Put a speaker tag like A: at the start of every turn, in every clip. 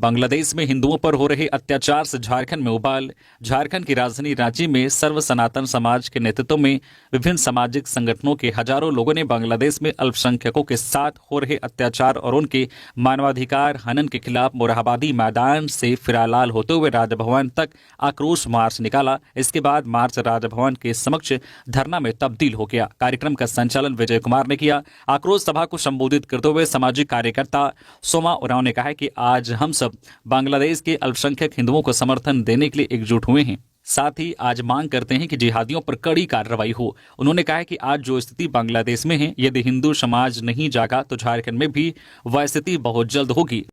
A: बांग्लादेश में हिंदुओं पर हो रहे अत्याचार से झारखंड में उबाल। झारखंड की राजधानी रांची में सर्व सनातन समाज के नेतृत्व में विभिन्न सामाजिक संगठनों के हजारों लोगों ने बांग्लादेश में अल्पसंख्यकों के साथ हो रहे अत्याचार और उनके मानवाधिकार हनन के खिलाफ मोरहाबादी मैदान से फिरालाल होते हुए राजभवन तक आक्रोश मार्च निकाला। इसके बाद मार्च राजभवन के समक्ष धरना में तब्दील हो गया। कार्यक्रम का संचालन विजय कुमार ने किया। आक्रोश सभा को संबोधित करते हुए सामाजिक कार्यकर्ता सोमा उरांव ने कहा कि आज हम सब बांग्लादेश के अल्पसंख्यक हिंदुओं को समर्थन देने के लिए एकजुट हुए हैं। साथ ही आज मांग करते हैं कि जिहादियों पर कड़ी कार्रवाई हो। उन्होंने कहा कि आज जो स्थिति बांग्लादेश में है, यदि हिंदू समाज नहीं जागा तो झारखंड में भी वह स्थिति बहुत जल्द होगी।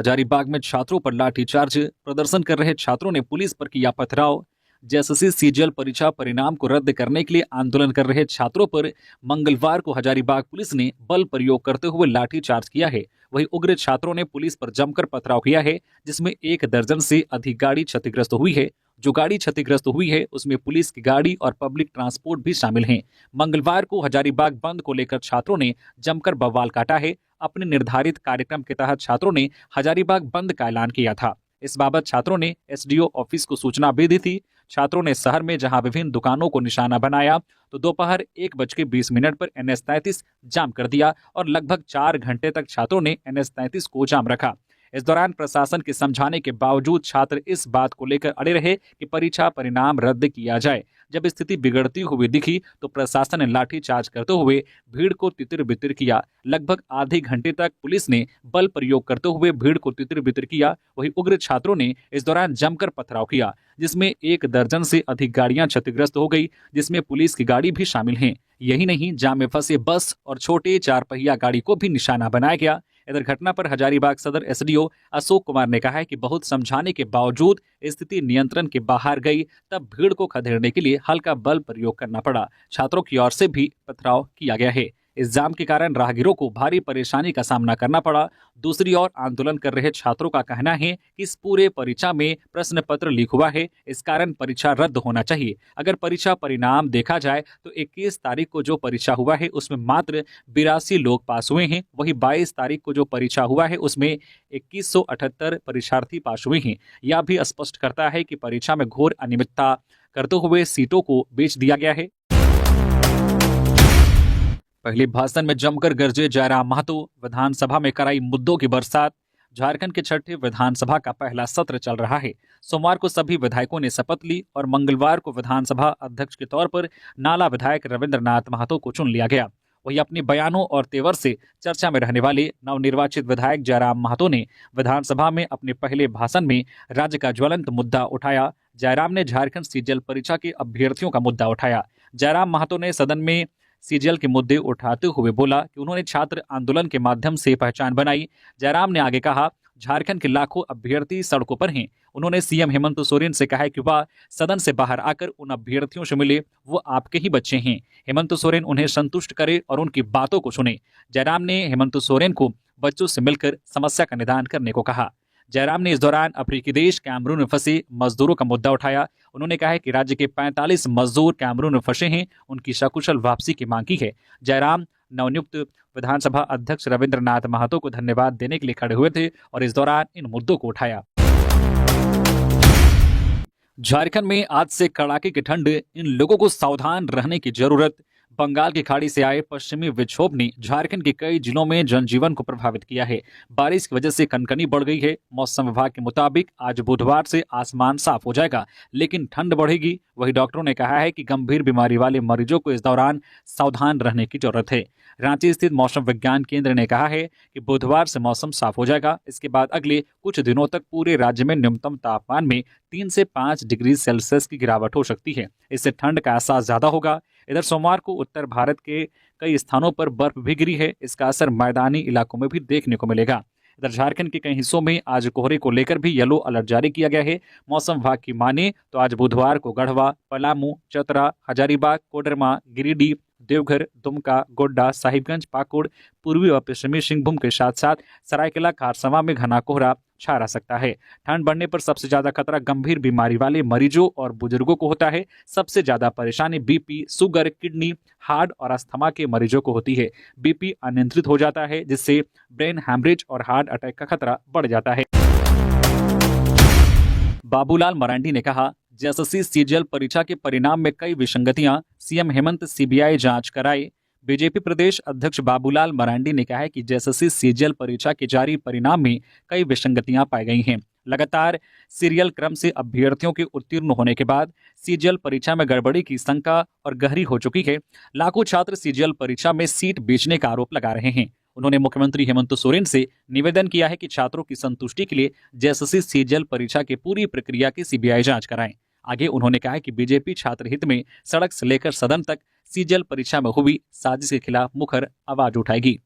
A: हजारीबाग में छात्रों पर लाठीचार्ज। प्रदर्शन कर रहे छात्रों ने पुलिस पर किया पथराव। जेएसएससी सीजीएल परीक्षा परिणाम को रद्द करने के लिए आंदोलन कर रहे छात्रों पर मंगलवार को हजारीबाग पुलिस ने बल प्रयोग करते हुए लाठीचार्ज किया है। वहीं उग्र छात्रों ने पुलिस पर जमकर पथराव किया है, जिसमें 1 दर्जन से अधिक गाड़ी क्षतिग्रस्त हुई है। जो गाड़ी क्षतिग्रस्त हुई है उसमें पुलिस की गाड़ी और पब्लिक ट्रांसपोर्ट भी शामिल हैं। मंगलवार को हजारीबाग बंद को लेकर छात्रों ने जमकर बवाल काटा है। अपने निर्धारित कार्यक्रम के तहत छात्रों ने हजारीबाग बंद का ऐलान किया था। इस बाबत छात्रों ने एसडीओ ऑफिस को सूचना भी दी थी। छात्रों ने शहर में जहां विभिन्न दुकानों को निशाना बनाया तो दोपहर 1:20 पर NH-33 जाम कर दिया और लगभग 4 घंटे तक छात्रों ने NH-33 को जाम रखा। इस दौरान प्रशासन के समझाने के बावजूद छात्र इस बात को लेकर अड़े रहे कि परीक्षा परिणाम रद्द किया जाए। जब स्थिति बिगड़ती हुई दिखी तो प्रशासन ने लाठीचार्ज करते हुए भीड़ को तितिर बितिर किया। लगभग आधे घंटे तक पुलिस ने बल प्रयोग करते हुए भीड़ को तितिर बितिर किया। वहीं उग्र छात्रों ने इस दौरान जमकर पथराव किया, जिसमें 1 दर्जन से अधिक गाड़ियां क्षतिग्रस्त हो गई, जिसमें पुलिस की गाड़ी भी शामिल है। यही नहीं, जाम में फंसे बस और छोटे 4 पहिया गाड़ी को भी निशाना बनाया गया। इधर घटना पर हजारीबाग सदर एसडीओ अशोक कुमार ने कहा है कि बहुत समझाने के बावजूद स्थिति नियंत्रण के बाहर गई, तब भीड़ को खदेड़ने के लिए हल्का बल प्रयोग करना पड़ा। छात्रों की ओर से भी पथराव किया गया है। इस जाम के कारण राहगीरों को भारी परेशानी का सामना करना पड़ा। दूसरी ओर आंदोलन कर रहे छात्रों का कहना है कि इस पूरे परीक्षा में प्रश्न पत्र लीक हुआ है, इस कारण परीक्षा रद्द होना चाहिए। अगर परीक्षा परिणाम देखा जाए तो 21 तारीख को जो परीक्षा हुआ है उसमें मात्र 82 लोग पास हुए हैं। वहीं 22 तारीख को जो परीक्षा हुआ है उसमें 2178 परीक्षार्थी पास हुए हैं। यह भी स्पष्ट करता है कि परीक्षा में घोर अनियमितता करते हुए सीटों को बेच दिया गया है। पहले भाषण में जमकर गरजे जयराम महतो। विधानसभा में कराई मुद्दों की बरसात। झारखंड के 6ठे विधानसभा का पहला सत्र चल रहा है। सोमवार को सभी विधायकों ने शपथ ली और मंगलवार को विधानसभा अध्यक्ष के तौर पर नाला विधायक रविंद्रनाथ महतो को चुन लिया गया। वही अपने बयानों और तेवर से चर्चा में रहने वाले नवनिर्वाचित विधायक जयराम महतो ने विधानसभा में अपने पहले भाषण में राज्य का ज्वलंत मुद्दा उठाया। जयराम ने झारखंड सीजीएल परीक्षा के अभ्यर्थियों का मुद्दा उठाया। जयराम महतो ने सदन में सीजीएल के मुद्दे उठाते हुए बोला कि उन्होंने छात्र आंदोलन के माध्यम से पहचान बनाई। जयराम ने आगे कहा, झारखंड के लाखों अभ्यर्थी सड़कों पर हैं। उन्होंने सीएम हेमंत सोरेन से कहा है कि वह सदन से बाहर आकर उन अभ्यर्थियों से मिले, वो आपके ही बच्चे हैं। हेमंत सोरेन उन्हें संतुष्ट करे और उनकी बातों को सुने। जयराम ने हेमंत सोरेन को बच्चों से मिलकर समस्या का निदान करने को कहा। जयराम ने इस दौरान अफ्रीकी देश कैमरून में फंसे मजदूरों का मुद्दा उठाया। उन्होंने कहा है कि राज्य के 45 मजदूर कैमरून में फंसे हैं, उनकी सकुशल वापसी की मांग की है। जयराम नवनियुक्त विधानसभा अध्यक्ष रविंद्रनाथ महतो को धन्यवाद देने के लिए खड़े हुए थे और इस दौरान इन मुद्दों को उठाया। झारखंड में आज से कड़ाके की ठंड, इन लोगों को सावधान रहने की जरूरत। बंगाल की खाड़ी से आए पश्चिमी विक्षोभ ने झारखंड के कई जिलों में जनजीवन को प्रभावित किया है। बारिश की वजह से कनकनी बढ़ गई है। मौसम विभाग के मुताबिक आज बुधवार से आसमान साफ हो जाएगा, लेकिन ठंड बढ़ेगी। वही डॉक्टरों ने कहा है कि गंभीर बीमारी वाले मरीजों को इस दौरान सावधान रहने की जरूरत है। रांची स्थित मौसम विज्ञान केंद्र ने कहा है कि बुधवार से मौसम साफ हो जाएगा। इसके बाद अगले कुछ दिनों तक पूरे राज्य में न्यूनतम तापमान में 3 से 5 डिग्री सेल्सियस की गिरावट हो सकती है। इससे ठंड का एहसास ज्यादा होगा। इधर सोमवार को उत्तर भारत के कई स्थानों पर बर्फ भी गिरी है। इसका असर मैदानी इलाकों में भी देखने को मिलेगा। इधर झारखंड के कई हिस्सों में आज कोहरे को लेकर भी येलो अलर्ट जारी किया गया है। मौसम विभाग की माने तो आज बुधवार को गढ़वा, पलामू, चतरा, हजारीबाग, कोडरमा, गिरिडीह, देवघर, दुमका, गोड्डा, साहिबगंज, पाकुड़, पूर्वी और पश्चिमी सिंहभूम के साथ साथ सरायकेला खारसावां में घना कोहरा, छा रह सकता है। ठंड बढ़ने पर सबसे ज्यादा खतरा गंभीर बीमारी वाले मरीजों और बुजुर्गों को होता है। सबसे ज्यादा परेशानी बीपी, शुगर, किडनी, हार्ट और अस्थमा के मरीजों को होती है। बीपी अनियंत्रित हो जाता है जिससे ब्रेन हैमरेज और हार्ट अटैक का खतरा बढ़ जाता है। बाबूलाल मरांडी ने कहा, जेएसएससी सीजीएल परीक्षा के परिणाम में कई विसंगतियां, सीएम हेमंत सीबीआई जांच कराए। बीजेपी प्रदेश अध्यक्ष बाबूलाल मरांडी ने कहा है कि जेएसएससी सीजीएल परीक्षा के जारी परिणाम में कई विसंगतियां पाई गई हैं। लगातार सीरियल क्रम से अभ्यर्थियों के उत्तीर्ण होने के बाद सीजीएल परीक्षा में गड़बड़ी की शंका और गहरी हो चुकी है। लाखों छात्र सीजीएल परीक्षा में सीट बेचने का आरोप लगा रहे हैं। उन्होंने मुख्यमंत्री हेमंत सोरेन से निवेदन किया है कि छात्रों की संतुष्टि के लिए जेएसएससी सीजीएल परीक्षा की पूरी प्रक्रिया की सीबीआई जांच कराएं। आगे उन्होंने कहा कि बीजेपी छात्र हित में सड़क से लेकर सदन तक सीजीएल परीक्षा में हुई साजिश के खिलाफ मुखर आवाज उठाएगी।